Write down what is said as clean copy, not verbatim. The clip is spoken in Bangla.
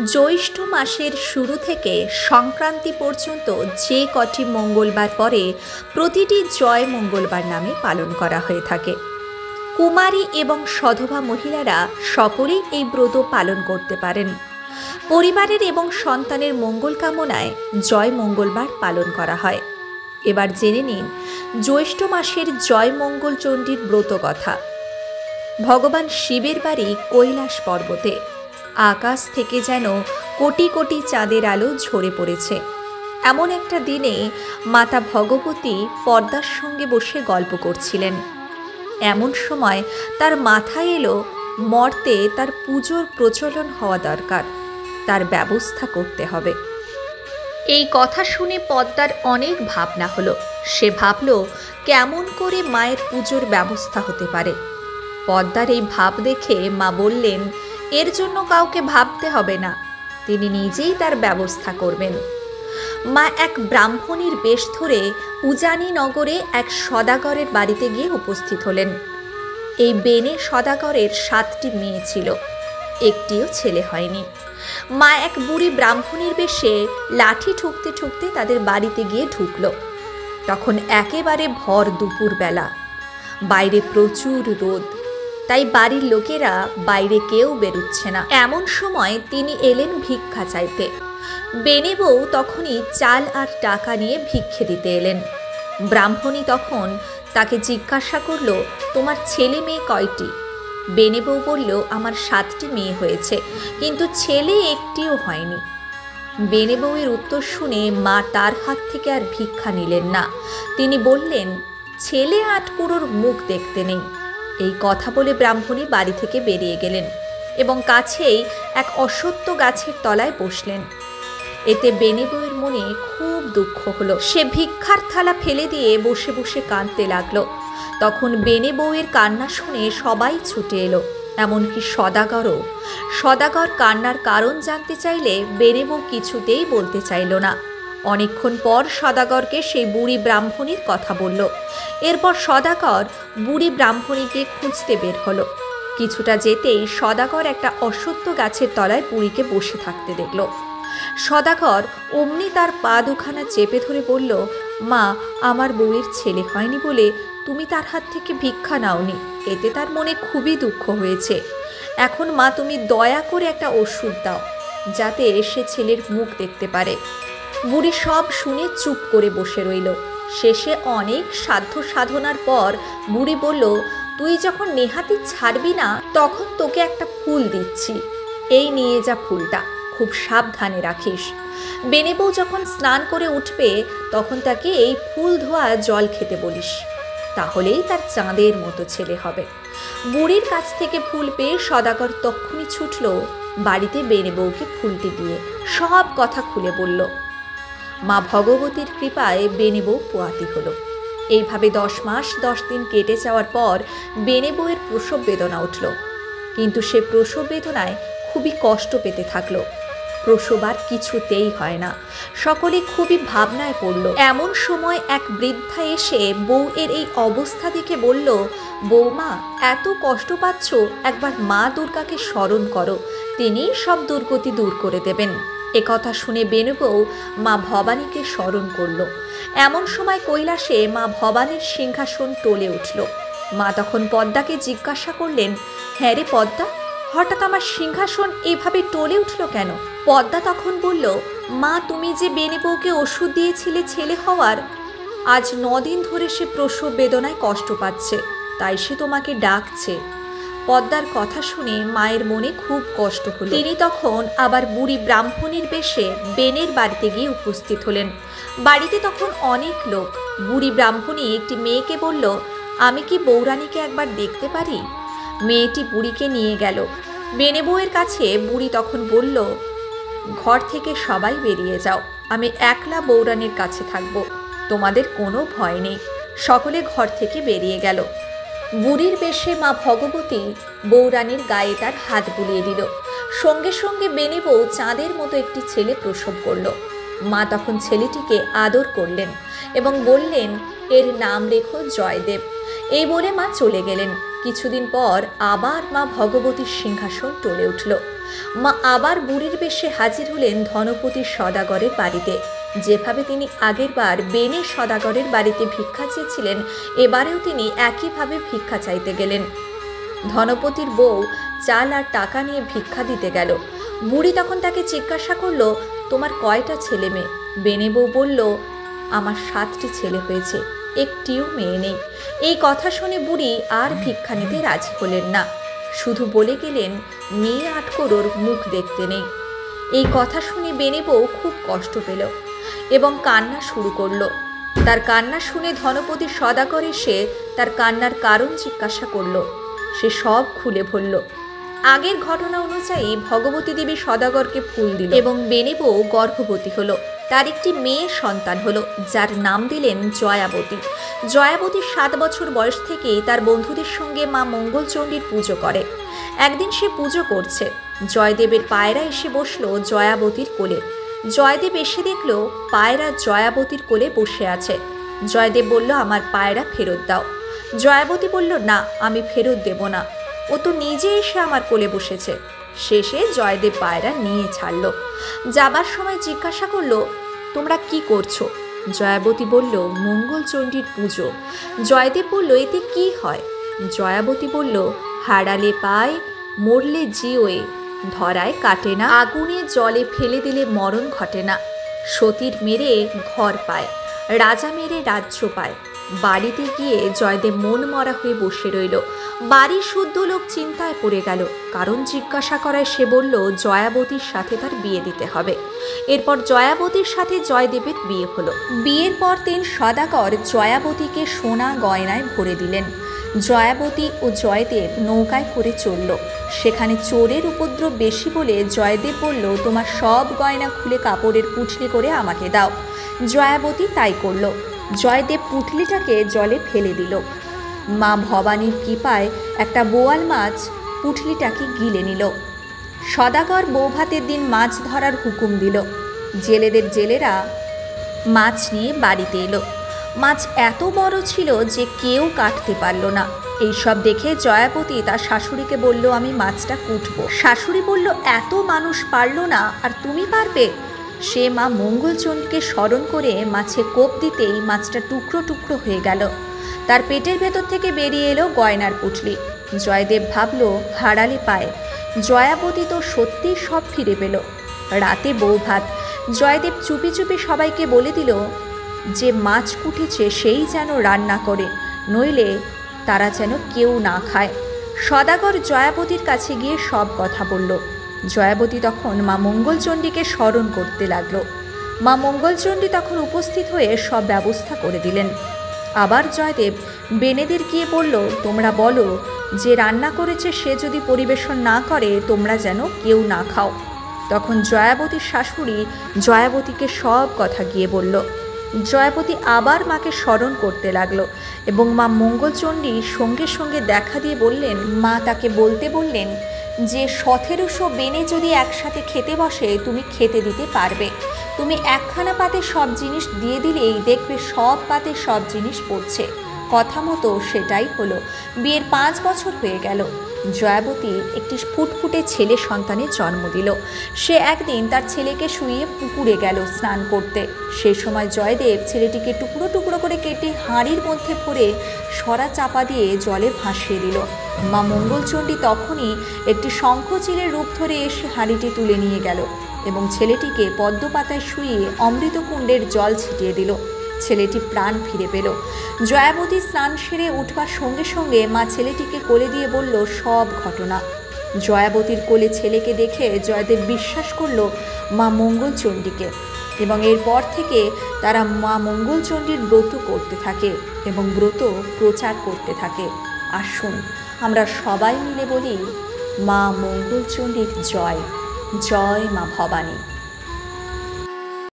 জ্যৈষ্ঠ মাসের শুরু থেকে সংক্রান্তি পর্যন্ত যে কটি মঙ্গলবার পরে প্রতিটি জয় মঙ্গলবার নামে পালন করা হয়ে থাকে। কুমারী এবং সধবা মহিলারা সকলেই এই ব্রত পালন করতে পারেন। পরিবারের এবং সন্তানের মঙ্গল কামনায় জয় মঙ্গলবার পালন করা হয়। এবার জেনে নিন জ্যৈষ্ঠ মাসের জয় মঙ্গল চণ্ডীর ব্রত কথা। ভগবান শিবের বাড়ি কৈলাস পর্বতে। আকাশ থেকে যেন কোটি কোটি চাঁদের আলো ঝরে পড়েছে। এমন একটা দিনে মাতা ভগবতী পদ্মার সঙ্গে বসে গল্প করছিলেন। এমন সময় তার মাথায় এলো মর্তে তার পুজোর প্রচলন হওয়া দরকার, তার ব্যবস্থা করতে হবে। এই কথা শুনে পদ্মার অনেক ভাবনা হলো। সে ভাবল কেমন করে মায়ের পুজোর ব্যবস্থা হতে পারে। পদ্মার এই ভাব দেখে মা বললেন, এর জন্য কাউকে ভাবতে হবে না, তিনি নিজেই তার ব্যবস্থা করবেন। মা এক ব্রাহ্মণীর বেশ ধরে উজানি নগরে এক সদাগরের বাড়িতে গিয়ে উপস্থিত হলেন। এই বেনে সদাগরের 7টি মেয়ে ছিল, একটিও ছেলে হয়নি। মা এক বুড়ি ব্রাহ্মণীর বেশে লাঠি ঠুকতে ঠুকতে তাদের বাড়িতে গিয়ে ঢুকল। তখন একেবারে ভর দুপুর বেলা, বাইরে প্রচুর রোদ, তাই বাড়ির লোকেরা বাইরে কেউ বেরুচ্ছে না। এমন সময় তিনি এলেন ভিক্ষা চাইতে। বেনে বউ তখনই চাল আর টাকা নিয়ে ভিক্ষে দিতে এলেন। ব্রাহ্মণী তখন তাকে জিজ্ঞাসা করল, তোমার ছেলে মেয়ে কয়টি? বেনে বউ বলল, আমার 7টি মেয়ে হয়েছে, কিন্তু ছেলে একটিও হয়নি। বেনে বউয়ের উত্তর শুনে মা তার হাত থেকে আর ভিক্ষা নিলেন না। তিনি বললেন, ছেলে আটপুরোর মুখ দেখতে নেই। এই কথা বলে ব্রাহ্মণী বাড়ি থেকে বেরিয়ে গেলেন এবং কাছেই এক অশ্বত্থ গাছের তলায় বসলেন। এতে বেনে বউয়ের মনে খুব দুঃখ হলো। সে ভিক্ষার থালা ফেলে দিয়ে বসে বসে কাঁদতে লাগলো। তখন বেনে বউয়ের কান্না শুনে সবাই ছুটে এলো, এমনকি সদাগরও। সদাগর কান্নার কারণ জানতে চাইলে বেনে বউ কিছুতেই বলতে চাইল না। অনেকক্ষণ পর সদাগরকে সেই বুড়ি ব্রাহ্মণীর কথা বলল। এরপর সদাগর বুড়ি ব্রাহ্মণীকে খুঁজতে বের হলো। কিছুটা যেতেই সদাগর একটা অশ্বত্থ গাছের তলায় বুড়িকে বসে থাকতে দেখল। সদাগর অমনি তার পা দুখানা চেপে ধরে বলল, মা, আমার বউয়ের ছেলে হয়নি বলে তুমি তার হাত থেকে ভিক্ষা নাওনি, এতে তার মনে খুবই দুঃখ হয়েছে। এখন মা, তুমি দয়া করে একটা ওষুধ দাও, যাতে সে ছেলের মুখ দেখতে পারে। বুড়ি সব শুনে চুপ করে বসে রইল। শেষে অনেক সাধ্য সাধনার পর বুড়ি বলল, তুই যখন নেহাতি ছাড়বি না, তখন তোকে একটা ফুল দিচ্ছি, এই নিয়ে যা ফুলটা, খুব সাবধানে রাখিস। বেনে বউ যখন স্নান করে উঠবে তখন তাকে এই ফুল ধোয়া জল খেতে বলিস, তাহলেই তার চাঁদের মতো ছেলে হবে। বুড়ির কাছ থেকে ফুল পেয়ে সদাগর তক্ষুনি ছুটল বাড়িতে বেনে বউকে ফুলটি দিয়ে সব কথা খুলে বলল। মা ভগবতীর কৃপায় বেনে বউ পোয়াতি হলো। এইভাবে 10 মাস 10 দিন কেটে যাওয়ার পর বেনে বউয়ের প্রসব বেদনা উঠল। কিন্তু সে প্রসব বেদনায় খুবই কষ্ট পেতে থাকলো। প্রসব আর কিছুতেই হয় না। সকলে খুবই ভাবনায় পড়ল। এমন সময় এক বৃদ্ধা এসে বউয়ের এই অবস্থা দেখে বলল, বৌমা, এত কষ্ট পাচ্ছ, একবার মা দুর্গাকে স্মরণ করো, তিনি সব দুর্গতি দূর করে দেবেন। একথা শুনে বেনে বউ মা ভবানীকে স্মরণ করল। এমন সময় কৈলাসে মা ভবানীর সিংহাসন টলে উঠল। মা তখন পদ্মাকে জিজ্ঞাসা করলেন, হ্যাঁ রে পদ্মা, হঠাৎ আমার সিংহাসন এভাবে টলে উঠল কেন? পদ্মা তখন বলল, মা, তুমি যে বেনে বউকে ওষুধ দিয়েছিলে ছেলে হওয়ার, আজ 9 দিন ধরে সে প্রসব বেদনায় কষ্ট পাচ্ছে, তাই সে তোমাকে ডাকছে। পদ্মার কথা শুনে মায়ের মনে খুব কষ্ট হলো। তিনি তখন আবার বুড়ি ব্রাহ্মণীর বেশে বেনের বাড়িতে গিয়ে উপস্থিত হলেন। বাড়িতে তখন অনেক লোক। বুড়ি ব্রাহ্মণী একটি মেয়েকে বলল, আমি কি বৌরানীকে একবার দেখতে পারি? মেয়েটি বুড়িকে নিয়ে গেল। বেনে বউয়ের কাছে বুড়ি তখন বলল, ঘর থেকে সবাই বেরিয়ে যাও, আমি একলা বৌরানীর কাছে থাকব, তোমাদের কোনো ভয় নেই। সকলে ঘর থেকে বেরিয়ে গেল। বুড়ির বেশে মা ভগবতী বৌরানীর গায়ে তার হাত বুলিয়ে দিল। সঙ্গে সঙ্গে বেনে বউ চাঁদের মতো একটি ছেলে প্রসব করল। মা তখন ছেলেটিকে আদর করলেন এবং বললেন, এর নাম রেখো জয়দেব। এই বলে মা চলে গেলেন। কিছুদিন পর আবার মা ভগবতীর সিংহাসন টলে উঠল। মা আবার বুড়ির বেশে হাজির হলেন ধনপতির সদাগরের বাড়িতে। যেভাবে তিনি আগেরবার বেনে সদাগরের বাড়িতে ভিক্ষা চেয়েছিলেন, এবারেও তিনি একইভাবে ভিক্ষা চাইতে গেলেন। ধনপতির বউ চাল আর টাকা নিয়ে ভিক্ষা দিতে গেল। বুড়ি তখন তাকে জিজ্ঞাসা করলো, তোমার কয়টা ছেলে মেয়ে? বেনে বউ বলল, আমার 7টি ছেলে হয়েছে, একটিও মেয়ে নেই। এই কথা শুনে বুড়ি আর ভিক্ষা নিতে রাজি হলেন না, শুধু বলে গেলেন, মেয়ে 8 করোর মুখ দেখতে নেই। এই কথা শুনে বেনে বউ খুব কষ্ট পেল এবং কান্না শুরু করলো। তার কান্না শুনে ধনপতির সদাগর এসে তার কান্নার কারণ জিজ্ঞাসা করল। সে সব খুলে বলল। আগের ঘটনা অনুযায়ী ভগবতী দেবী সদাগরকে ফুল দিল এবং বেনে বউ গর্ভবতী হলো। তার একটি মেয়ের সন্তান হলো, যার নাম দিলেন জয়াবতী। জয়াবতী 7 বছর বয়স থেকেই তার বন্ধুদের সঙ্গে মা মঙ্গলচণ্ডীর পুজো করে। একদিন সে পুজো করছে, জয়দেবের পায়রা এসে বসলো জয়াবতীর কোলে। জয়দেব এসে দেখল পায়রা জয়াবতীর কোলে বসে আছে। জয়দেব বলল, আমার পায়রা ফেরত দাও। জয়াবতী বলল, না, আমি ফেরত দেব না, ও তো নিজে এসে আমার কোলে বসেছে। শেষে জয়দেব পায়রা নিয়ে ছাড়ল। যাবার সময় জিজ্ঞাসা করলো, তোমরা কি করছো? জয়াবতী বলল, মঙ্গলচণ্ডীর পুজো। জয়দেব বলল, এতে কি হয়? জয়াবতী বলল, হারালে পায়, মরলে জিওয়ে, ধরায় কাটে না, আগুনে জলে ফেলে দিলে মরণ ঘটে না, সতীর মেরে ঘর পায়, রাজা মেরে রাজ্য পায়। বাড়িতে গিয়ে জয়দেব মন মরা হয়ে বসে রইল। বাড়ির শুদ্ধ লোক চিন্তায় পড়ে গেল। কারণ জিজ্ঞাসা করায় সে বলল, জয়াবতীর সাথে তার বিয়ে দিতে হবে। এরপর জয়াবতীর সাথে জয়দেবের বিয়ে হলো। বিয়ের পর 3 সদাগর জয়াবতীকে সোনা গয়নায় ভরে দিলেন। জয়াবতী ও জয়দেব নৌকায় করে চলল। সেখানে চোরের উপদ্রব বেশি বলে জয়দেব বলল, তোমার সব গয়না খুলে কাপড়ের পুঁটলি করে আমাকে দাও। জয়াবতী তাই করল। জয়দেব পুঁটলিটাকে জলে ফেলে দিল। মা ভবানীর কৃপায় একটা বোয়াল মাছ পুঁটলিটাকে গিলে নিল। সদাগর বৌভাতের দিন মাছ ধরার হুকুম দিল। জেলেরা মাছ নিয়ে বাড়িতে এলো। মাছ এত বড় ছিল যে কেউ কাটতে পারল না। এইসব দেখে জয়াবতী তার শাশুড়িকে বলল, আমি মাছটা কুটবো। শাশুড়ি বলল, এত মানুষ পারল না, আর তুমি পারবে? সে মা মঙ্গলচণ্ডীকে স্মরণ করে মাছে কোপ দিতেই মাছটা টুকরো টুকরো হয়ে গেল। তার পেটের ভেতর থেকে বেরিয়ে এলো গয়নার পুঁটলি। জয়দেব ভাবল, হারালে পায়। জয়াবতী তো সত্যি সব ফিরে পেল। রাতে বৌভাত। জয়দেব চুপি চুপি সবাইকে বলে দিল, যে মাছ কুটেছে সেই যেন রান্না করে, নইলে তারা যেন কেউ না খায়। সদাগর জয়াবতীর কাছে গিয়ে সব কথা বলল। জয়াবতী তখন মা মঙ্গলচণ্ডীকে স্মরণ করতে লাগলো। মা মঙ্গলচণ্ডী তখন উপস্থিত হয়ে সব ব্যবস্থা করে দিলেন। আবার জয়দেব বেনেদের গিয়ে বলল, তোমরা বলো, যে রান্না করেছে সে যদি পরিবেশন না করে, তোমরা যেন কেউ না খাও। তখন জয়াবতীর শাশুড়ি জয়াবতীকে সব কথা গিয়ে বলল। জয়াবতী আবার মাকে স্মরণ করতে লাগলো এবং মা মঙ্গলচণ্ডী সঙ্গে সঙ্গে দেখা দিয়ে বললেন, মা তাকে বলতে বললেন যে 1700 বেনে যদি একসাথে খেতে বসে, তুমি খেতে দিতে পারবে। তুমি একখানা পাতে সব জিনিস দিয়ে দিলেই দেখবে সব পাতে সব জিনিস পড়ছে। কথা মতো সেটাই হলো। বিয়ের 5 বছর হয়ে গেল। জয়াবতী একটি ফুটফুটে ছেলে সন্তানের জন্ম দিল। সে একদিন তার ছেলেকে শুইয়ে পুকুরে গেল স্নান করতে। সেই সময় জয়দেব ছেলেটিকে টুকরো টুকরো করে কেটে হাঁড়ির মধ্যে ভরে সরা চাপা দিয়ে জলে ভাসিয়ে দিল। মা মঙ্গলচণ্ডী তখনই একটি শঙ্খচিলের রূপ ধরে এসে হাঁড়িটি তুলে নিয়ে গেল এবং ছেলেটিকে পদ্মপাতায় শুইয়ে অমৃতকুণ্ডের জল ছিটিয়ে দিল। ছেলেটি প্রাণ ফিরে পেল। জয়াবতী স্নান সেরে উঠবার সঙ্গে সঙ্গে মা ছেলেটিকে কোলে দিয়ে বলল সব ঘটনা। জয়াবতীর কোলে ছেলেকে দেখে জয়দেব বিশ্বাস করল মা মঙ্গলচণ্ডীকে এবং এরপর থেকে তারা মা মঙ্গলচণ্ডীর ব্রত করতে থাকে এবং ব্রত প্রচার করতে থাকে। আসুন আমরা সবাই মিলে বলি, মা মঙ্গলচণ্ডীর জয়, জয় মা ভবানী।